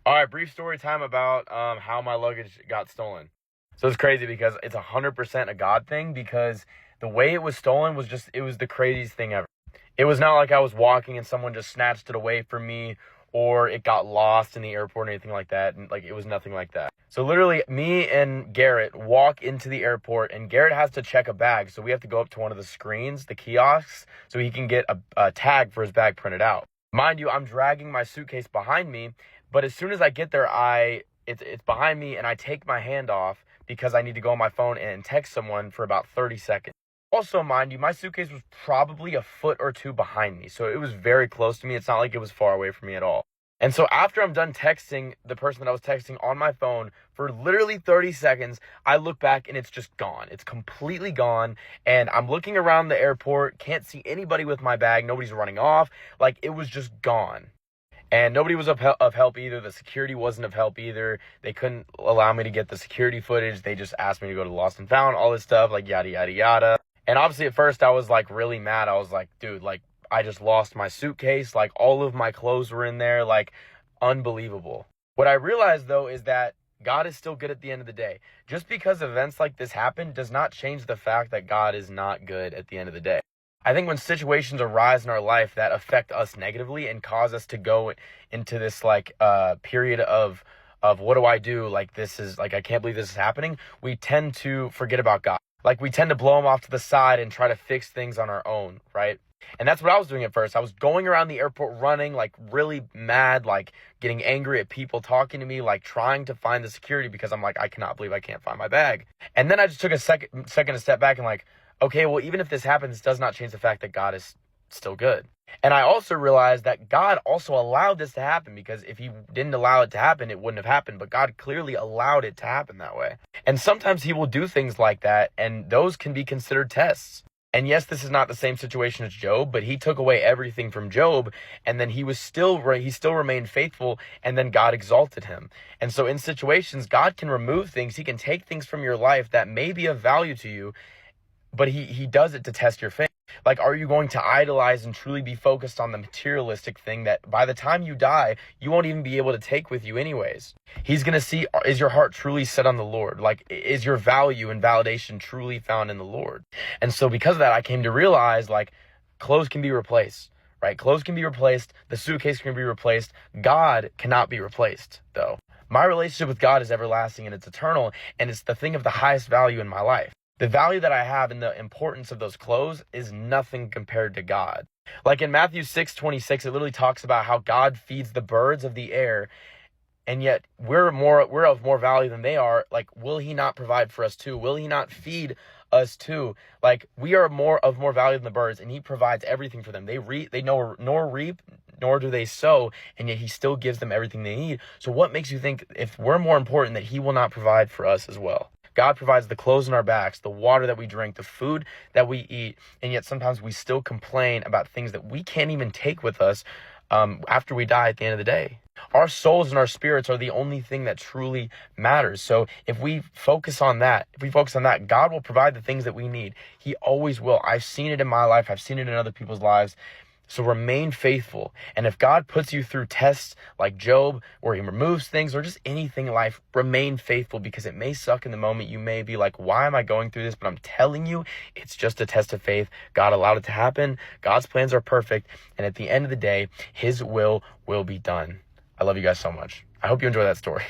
All right, brief story time about how my luggage got stolen. So it's crazy because it's 100% a God thing, because the way it was stolen was it was the craziest thing ever. It was not like I was walking and someone just snatched it away from me, or it got lost in the airport or anything like that. And like, it was nothing like that. So literally me and Garrett walk into the airport, and Garrett has to check a bag. So we have to go up to one of the screens, the kiosks, so he can get a tag for his bag printed out. Mind you, I'm dragging my suitcase behind me, but as soon as I get there, it's behind me, and I take my hand off because I need to go on my phone and text someone for about 30 seconds. Also, mind you, my suitcase was probably a foot or two behind me, so it was very close to me. It's not like it was far away from me at all. And so after I'm done texting the person that I was texting on my phone for literally 30 seconds, I look back and it's just gone. It's completely gone. And I'm looking around the airport, can't see anybody with my bag. Nobody's running off. Like, it was just gone. And nobody was of help either. The security wasn't of help either. They couldn't allow me to get the security footage. They just asked me to go to Lost and Found, all this stuff, like yada, yada, yada. And obviously at first I was like really mad. I was like, dude, like, I just lost my suitcase. Like, all of my clothes were in there. Like, unbelievable. What I realized though is that God is still good at the end of the day. Just because events like this happen does not change the fact that God is not good at the end of the day. I think when situations arise in our life that affect us negatively and cause us to go into this period of what do I do? Like, this is like, I can't believe this is happening. We tend to forget about God. Like, we tend to blow him off to the side and try to fix things on our own, right? And that's what I was doing at first. I was going around the airport running, like really mad, like getting angry at people talking to me, like trying to find the security, because I'm like, I cannot believe I can't find my bag. And then I just took a second to step back and like, okay, well, even if this happens, it does not change the fact that God is still good. And I also realized that God also allowed this to happen, because if he didn't allow it to happen, it wouldn't have happened. But God clearly allowed it to happen that way. And sometimes he will do things like that, and those can be considered tests. And yes, this is not the same situation as Job, but he took away everything from Job, and then he still remained faithful, and then God exalted him. And so in situations, God can remove things. He can take things from your life that may be of value to you, but he does it to test your faith. Like, are you going to idolize and truly be focused on the materialistic thing that by the time you die, you won't even be able to take with you anyways? He's going to see, is your heart truly set on the Lord? Like, is your value and validation truly found in the Lord? And so because of that, I came to realize, like, clothes can be replaced, right? Clothes can be replaced. The suitcase can be replaced. God cannot be replaced, though. My relationship with God is everlasting and it's eternal, and it's the thing of the highest value in my life. The value that I have in the importance of those clothes is nothing compared to God. Like in Matthew 6:26, it literally talks about how God feeds the birds of the air, and yet we're of more value than they are. Like, will he not provide for us too? Will he not feed us too? Like, we are of more value than the birds, and he provides everything for them. They nor reap, nor do they sow, and yet he still gives them everything they need. So what makes you think, if we're more important, that he will not provide for us as well? God provides the clothes on our backs, the water that we drink, the food that we eat, and yet sometimes we still complain about things that we can't even take with us after we die at the end of the day. Our souls and our spirits are the only thing that truly matters. So if we focus on that, God will provide the things that we need. He always will. I've seen it in my life. I've seen it in other people's lives. So remain faithful. And if God puts you through tests like Job, where he removes things, or just anything in life, remain faithful, because it may suck in the moment. You may be like, why am I going through this? But I'm telling you, it's just a test of faith. God allowed it to happen. God's plans are perfect. And at the end of the day, his will be done. I love you guys so much. I hope you enjoy that story.